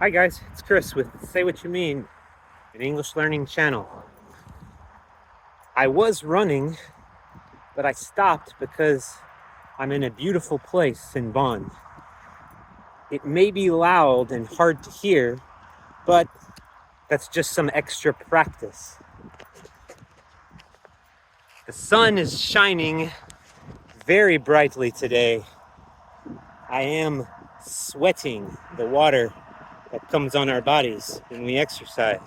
Hi guys, it's Chris with Say What You Mean, an English learning channel. I was running, but I stopped because I'm in a beautiful place in Bonn. It may be loud and hard to hear, but that's just some extra practice. The sun is shining very brightly today. I am sweating the water that comes on our bodies when we exercise.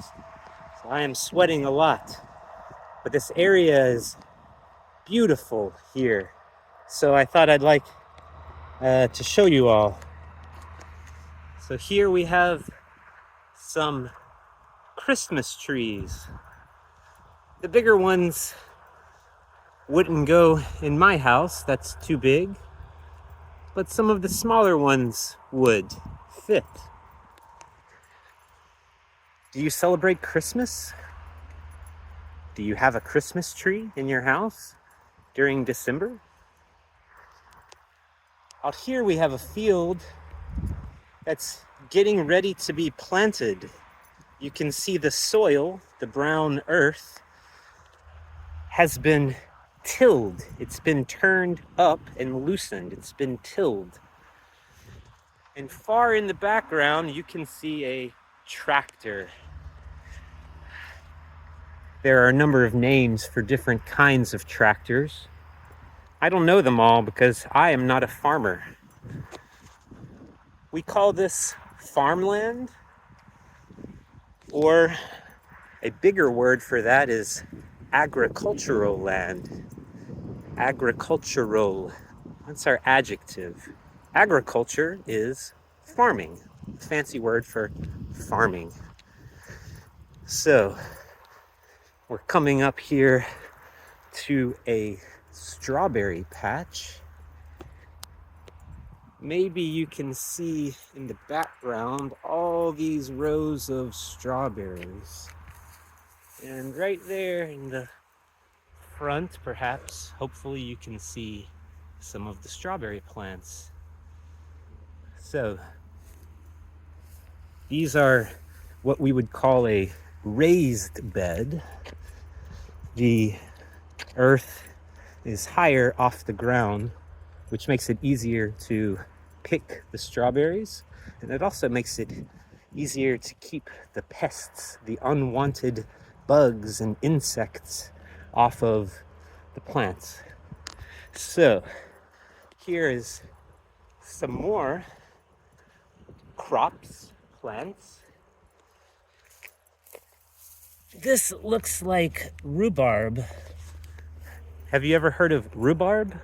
So I am sweating a lot. But this area is beautiful here. So I thought I'd like to show you all. So here we have some Christmas trees. The bigger ones wouldn't go in my house, that's too big. But some of the smaller ones would fit. Do you celebrate Christmas? Do you have a Christmas tree in your house during December? Out here we have a field that's getting ready to be planted. You can see the soil, the brown earth, has been tilled. It's been turned up and loosened. It's been tilled. And far in the background, you can see a tractor. There are a number of names for different kinds of tractors. I don't know them all because I am not a farmer. We call this farmland, or a bigger word for that is agricultural land. Agricultural. That's our adjective. Agriculture is farming, fancy word for farming. So, we're coming up here to a strawberry patch. Maybe you can see in the background all these rows of strawberries. And right there in the front, perhaps, hopefully you can see some of the strawberry plants. So, these are what we would call a raised bed. The earth is higher off the ground, which makes it easier to pick the strawberries, and it also makes it easier to keep the pests, the unwanted bugs and insects off of the plants. So here is some more crops, plants. This looks like rhubarb. Have you ever heard of rhubarb?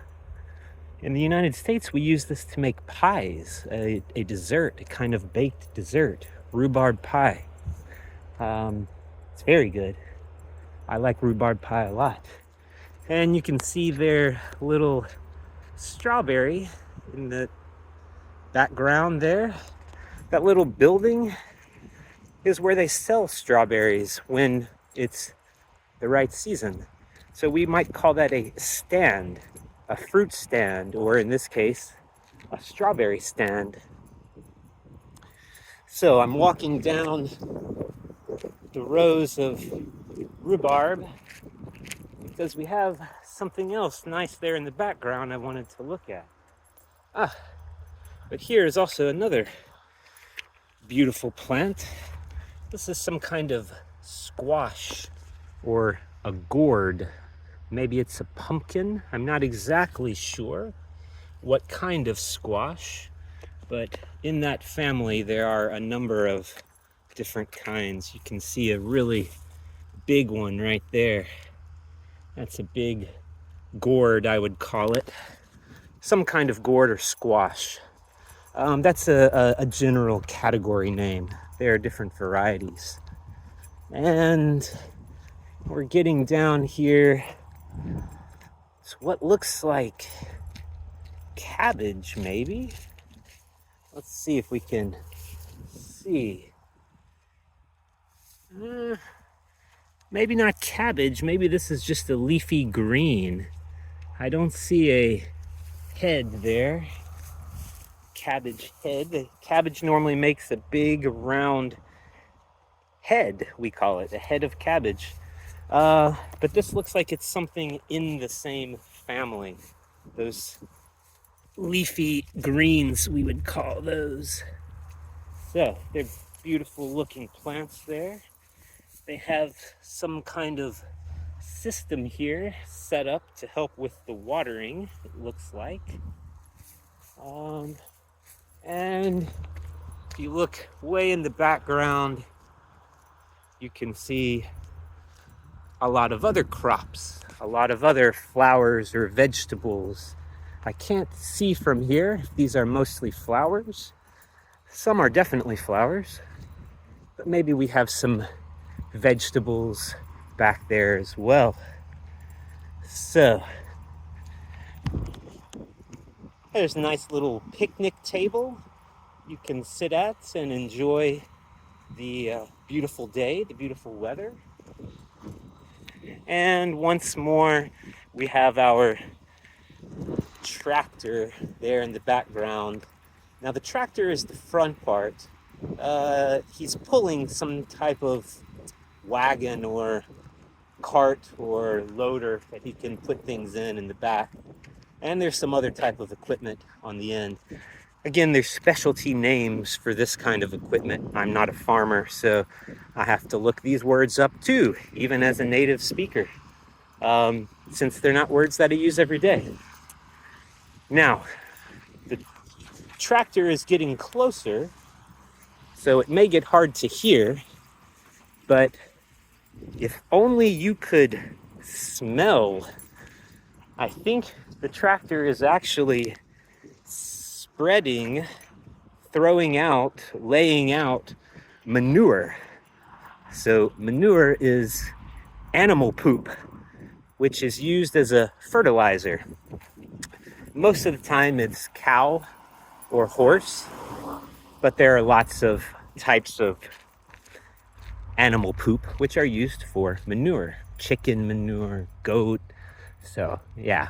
In the United States, we use this to make pies, a dessert, a kind of baked dessert, rhubarb pie. It's very good. I like rhubarb pie a lot. And you can see their little strawberry in the background there. That little building is where they sell strawberries when it's the right season. So we might call that a stand. A fruit stand, or in this case, a strawberry stand. So I'm walking down the rows of rhubarb because we have something else nice there in the background I wanted to look at. But here is also another beautiful plant. This is some kind of squash or a gourd. Maybe it's a pumpkin. I'm not exactly sure what kind of squash, but in that family there are a number of different kinds. You can see a really big one right there. That's a big gourd, I would call it. Some kind of gourd or squash. That's a general category name. There are different varieties. And we're getting down here. It's what looks like cabbage, maybe. Let's see if we can see. Maybe not cabbage. Maybe this is just a leafy green. I don't see a head there. cabbage head. The cabbage normally makes a big round head, we call it, a head of cabbage. But this looks like it's something in the same family. Those leafy greens, we would call those. So they're beautiful looking plants there. They have some kind of system here set up to help with the watering, it looks like. And if you look way in the background, you can see a lot of other crops, a lot of other flowers or vegetables. I can't see from here if these are mostly flowers. Some are definitely flowers, but maybe we have some vegetables back there as well. So there's a nice little picnic table you can sit at and enjoy the beautiful day, the beautiful weather. And once more, we have our tractor there in the background. Now the tractor is the front part. He's pulling some type of wagon or cart or loader that he can put things in the back. And there's some other type of equipment on the end. Again, there's specialty names for this kind of equipment. I'm not a farmer, so I have to look these words up too, even as a native speaker, since they're not words that I use every day. Now, the tractor is getting closer, so it may get hard to hear, but if only you could smell. I think the tractor is actually spreading, throwing out, laying out manure. So manure is animal poop, which is used as a fertilizer. Most of the time it's cow or horse, but there are lots of types of animal poop which are used for manure. Chicken manure, goat. So yeah.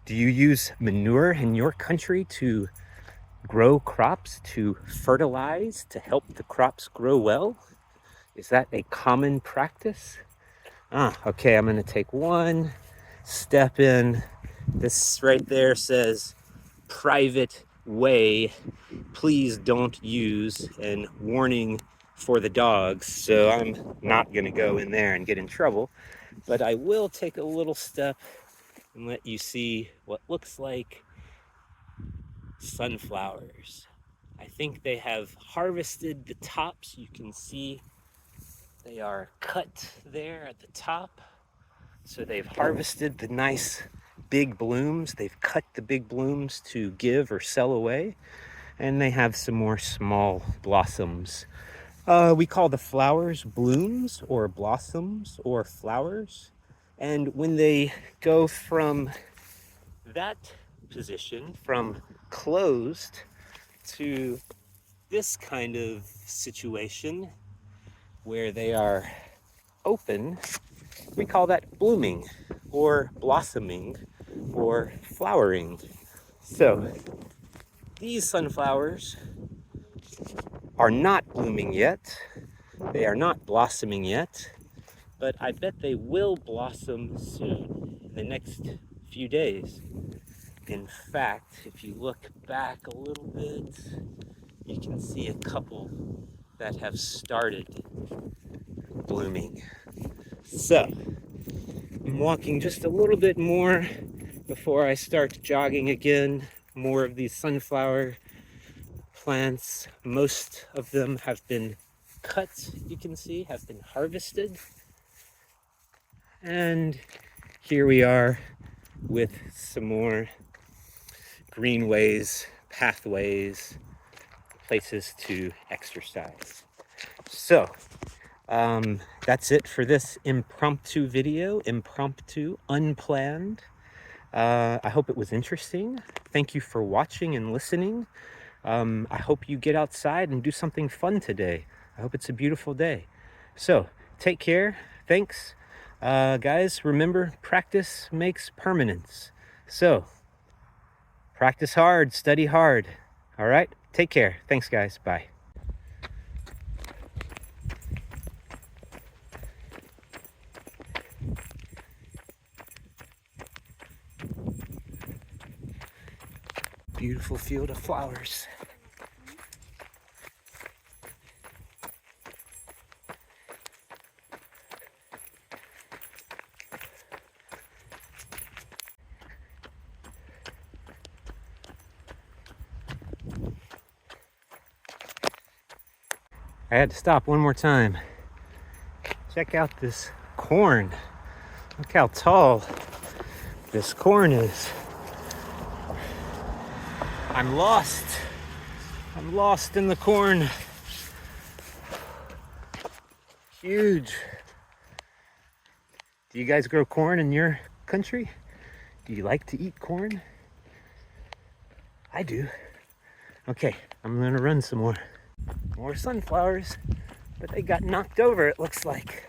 Do you use manure in your country to grow crops, to fertilize, to help the crops grow well? Is that a common practice? Okay, I'm gonna take one step in. This right there says private way, please don't use, and warning for the dogs. So I'm not gonna go in there and get in trouble, but I will take a little step and let you see what looks like sunflowers. I think they have harvested the tops. You can see they are cut there at the top. So they've harvested the nice big blooms. They've cut the big blooms to give or sell away. And they have some more small blossoms. We call the flowers blooms or blossoms or flowers. And when they go from that position, from closed to this kind of situation where they are open, we call that blooming or blossoming or flowering. So these sunflowers are not blooming yet. They are not blossoming yet, but I bet they will blossom soon, in the next few days. In fact, if you look back a little bit, you can see a couple that have started blooming. So, I'm walking just a little bit more before I start jogging again. More of these sunflower plants, most of them have been cut, you can see, have been harvested. And here we are with some more greenways, pathways, places to exercise. So, that's it for this impromptu video, impromptu, unplanned. I hope it was interesting. Thank you for watching and listening. I hope you get outside and do something fun today. I hope it's a beautiful day. So, take care. Thanks. Guys, remember, practice makes permanence. So, Practice hard, study hard. All right, take care. Thanks, guys. Bye. Beautiful field of flowers. I had to stop one more time. Check out this corn. Look how tall this corn is. I'm lost. I'm lost in the corn. Huge. Do you guys grow corn in your country? Do you like to eat corn? I do. Okay, I'm gonna run some more. More sunflowers, but they got knocked over, it looks like.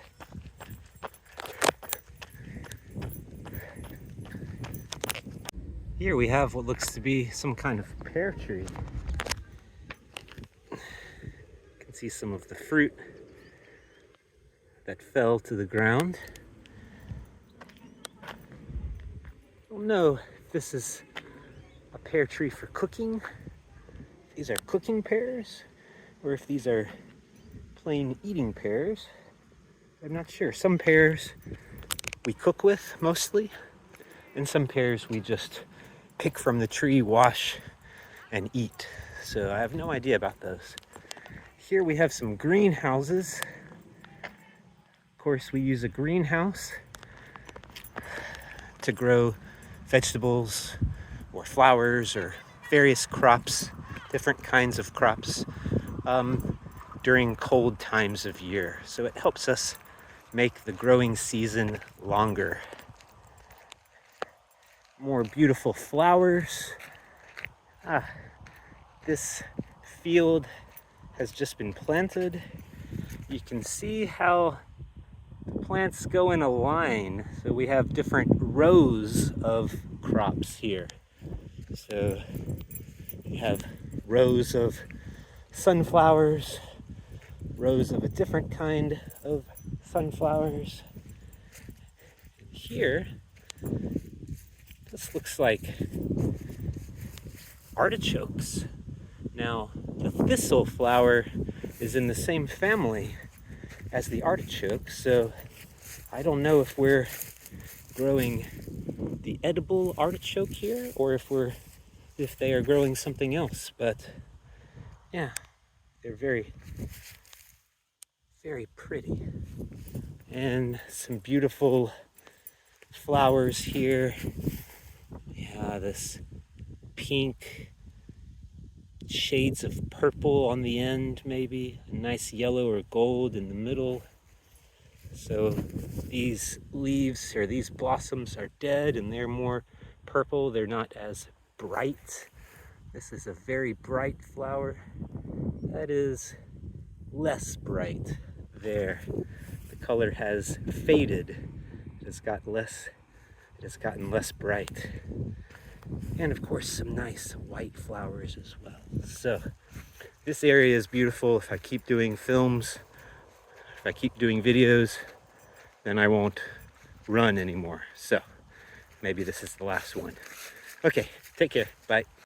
Here we have what looks to be some kind of pear tree. You can see some of the fruit that fell to the ground. I don't know if this is a pear tree for cooking. These are cooking pears, or if these are plain eating pears. I'm not sure. Some pears we cook with mostly, and some pears we just pick from the tree, wash, and eat. So I have no idea about those. Here we have some greenhouses. Of course, we use a greenhouse to grow vegetables or flowers or various crops, different kinds of crops during cold times of year. So it helps us make the growing season longer. More beautiful flowers. This field has just been planted. You can see how the plants go in a line. So we have different rows of crops here. So you have rows of sunflowers, rows of a different kind of sunflowers. Here, this looks like artichokes. Now, the thistle flower is in the same family as the artichoke, so I don't know if we're growing the edible artichoke here or if they are growing something else, but yeah, they're very, very pretty. And some beautiful flowers here. Yeah, this pink, shades of purple on the end, maybe a nice yellow or gold in the middle. So these leaves or these blossoms are dead and they're more purple. They're not as bright. This is a very bright flower. That is less bright there. The color has faded. It has gotten less bright. And of course some nice white flowers as well. So this area is beautiful. If I keep doing films, if I keep doing videos, then I won't run anymore. So maybe this is the last one. Okay, take care. Bye.